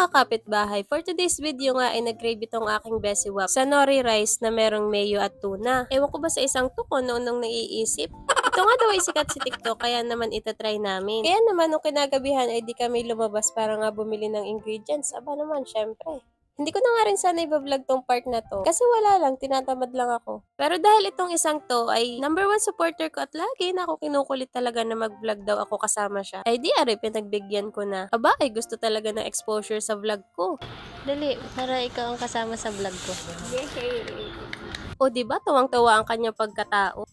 mga kapitbahay, for today's video nga ay nag-crave itong aking besiwap sa nori rice na merong mayo at tuna. Ewan ko ba sa isang to kung noong naiisip. Ito nga daw ay sikat sa TikTok kaya naman itatry namin. Kaya naman nung kinagabihan ay di kami lumabas para nga bumili ng ingredients. Aba naman, syempre. Hindi ko na nga rin sana i-vlog tong part na to. Kasi wala lang, tinatamad lang ako. Pero dahil itong isang to ay number 1 supporter ko at lagi na ako kinukulit talaga na mag-vlog daw ako kasama siya. Ay di are, pinagbigyan ko na. Aba ay gusto talaga ng exposure sa vlog ko. Dali, para ikaw ang kasama sa vlog ko. O diba, tuwang-tuwa ang kanyang pagkatao.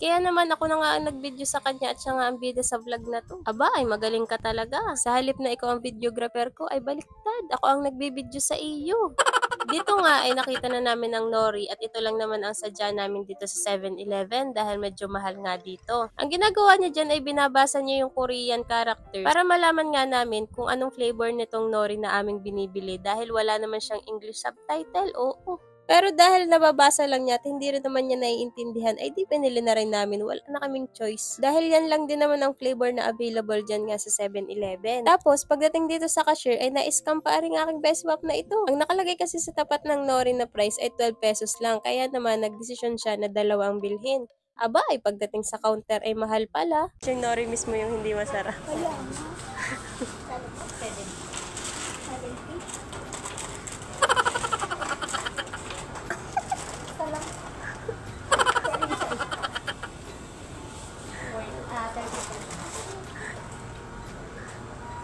Kaya naman ako na nga ang nag-video sa kanya at siya nga ang bida sa vlog na to. Aba, ay magaling ka talaga. Sa halip na ikaw ang videographer ko, ay baliktad. Ako ang nagbibideo sa iyo. Dito nga ay nakita na namin ang nori at ito lang naman ang sadya namin dito sa 7-Eleven dahil medyo mahal nga dito. Ang ginagawa niya dyan ay binabasa niya yung Korean characters para malaman nga namin kung anong flavor nitong nori na aming binibili dahil wala naman siyang English subtitle. Oo. Pero dahil nababasa lang niya at hindi rin naman niya naiintindihan, ay di pinili na rin namin. Wala na kaming choice. Dahil yan lang din naman ang flavor na available dyan nga sa 7-Eleven. Tapos, pagdating dito sa cashier, ay na-scam pa rin aking best swap na ito. Ang nakalagay kasi sa tapat ng nori na price ay 12 pesos lang. Kaya naman, nagdesisyon siya na dalawa ang bilhin. Aba, ay pagdating sa counter ay mahal pala. Yung nori mismo yung hindi masarap.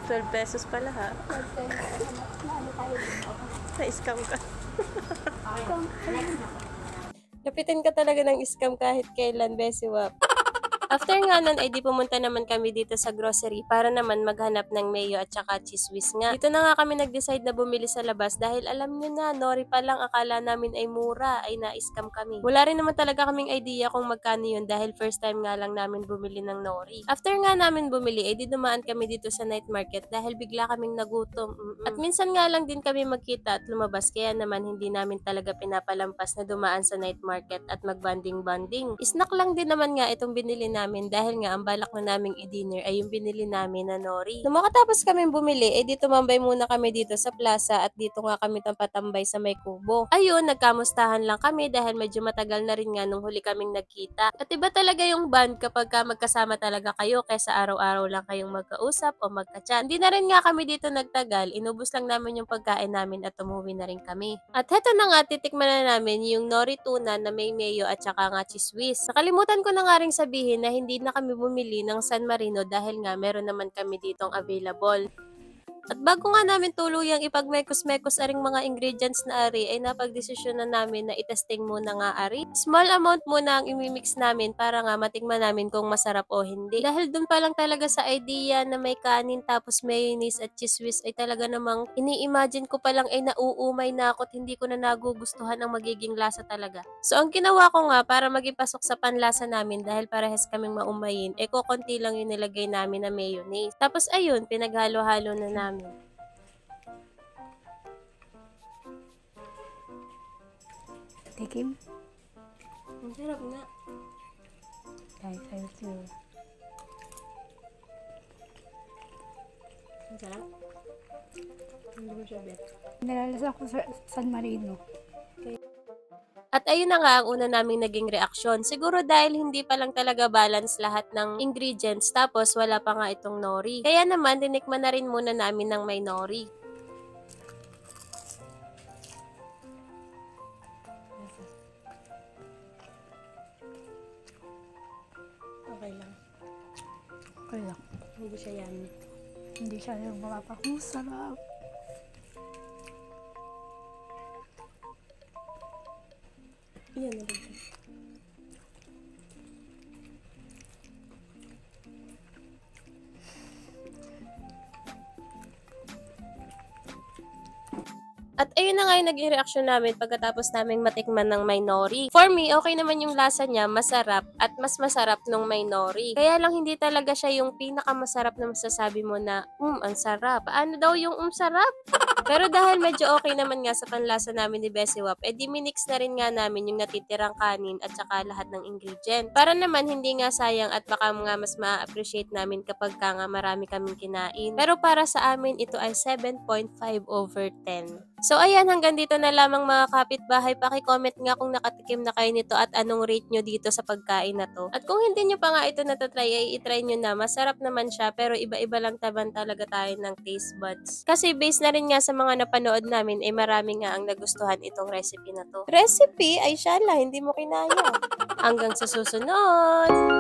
$12 pala ha. Na-scam ka. Lapitin ka talaga ng scam kahit kailan, besiwap. After nga nun, ay di pumunta naman kami dito sa grocery para naman maghanap ng mayo at saka cheese whiz nga. Dito na nga kami nag-decide na bumili sa labas dahil alam nyo na, nori pa lang akala namin ay mura, ay na-scam kami. Wala rin naman talaga kaming idea kung magkano yun dahil first time nga lang namin bumili ng nori. After nga namin bumili, ay di dumaan kami dito sa night market dahil bigla kaming nagutom. At minsan nga lang din kami magkita at lumabas kaya naman hindi namin talaga pinapalampas na dumaan sa night market at mag-banding-banding. Snack lang din naman nga itong binili namin dahil nga ang balak na naming i-dinner ay yung binili namin na nori. Nung makatapos kami bumili, eh dito tumambay muna kami dito sa plaza at dito nga kami patambay sa may kubo. Ayun, nagkamustahan lang kami dahil medyo matagal na rin nga nung huli kaming nagkita. At iba talaga yung band kapag ka magkasama talaga kayo kaysa araw-araw lang kayong magkausap o magka-chat. Hindi na rin nga kami dito nagtagal, inubos lang namin yung pagkain namin at umuwi na rin kami. At heto na nga, titikman na namin yung nori tuna na may mayo at saka nga cheese whiz. Nakalimutan ko na nga rin sabihin na hindi na kami bumili ng San Marino dahil nga meron naman kami ditong available. At bago nga namin tuluyang ipagmekos-mekos aring mga ingredients na ari, ay napagdesisyon na namin na itesting muna nga ari. Small amount muna ang imimix namin para nga matikman namin kung masarap o hindi. Dahil dun pa lang talaga sa idea na may kanin tapos mayonnaise at cheese whiz ay talaga namang ini-imagine ko pa lang ay nauumay na ako at hindi ko na nagugustuhan ang magiging lasa talaga. So ang ginawa ko nga para maging pasok sa panlasa namin dahil parehas kaming maumayin, konti lang yung nilagay namin na mayonnaise. Tapos ayun, pinaghalo-halo na namin. Tikim? Ang sarap nga. Guys, thank you. Ang sarap. Hindi mo siya bet. Nilalasa ko sa San Marino. At ayun na nga ang una naming naging reaksyon. Siguro dahil hindi pa lang talaga balance lahat ng ingredients tapos wala pa nga itong nori. Kaya naman tinikman na rin muna namin ng may nori. Okay lang. Okay lang. Hindi siya yummy. Hindi siya yung sarap. Yan na rin. At ayun na nga yung naging reaksyon namin pagkatapos naming matikman ng may nori. For me, okay naman yung lasa niya, masarap at mas masarap nung may nori. Kaya lang hindi talaga siya yung pinakamasarap na masasabi mo na, ang sarap. Paano daw yung sarap? Pero dahil medyo okay naman nga sa panlasa namin ni Besiwap, edi minix na rin nga namin yung natitirang kanin at saka lahat ng ingredient. Para naman hindi nga sayang at baka nga mas ma-appreciate namin kapag ka nga marami kaming kinain. Pero para sa amin, ito ay 7.5/10. So ayan, hanggang dito na lamang mga kapitbahay. Paki-comment nga kung nakatikim na kayo nito at anong rate nyo dito sa pagkain na to. At kung hindi nyo pa nga ito natatry, ay itry nyo na. Masarap naman siya pero iba-iba lang taban talaga tayo ng taste buds. Kasi based na rin nga sa mga napanood namin, ay marami nga ang nagustuhan itong recipe na to. Recipe? Ay shala, hindi mo kinaya. Hanggang sa susunod!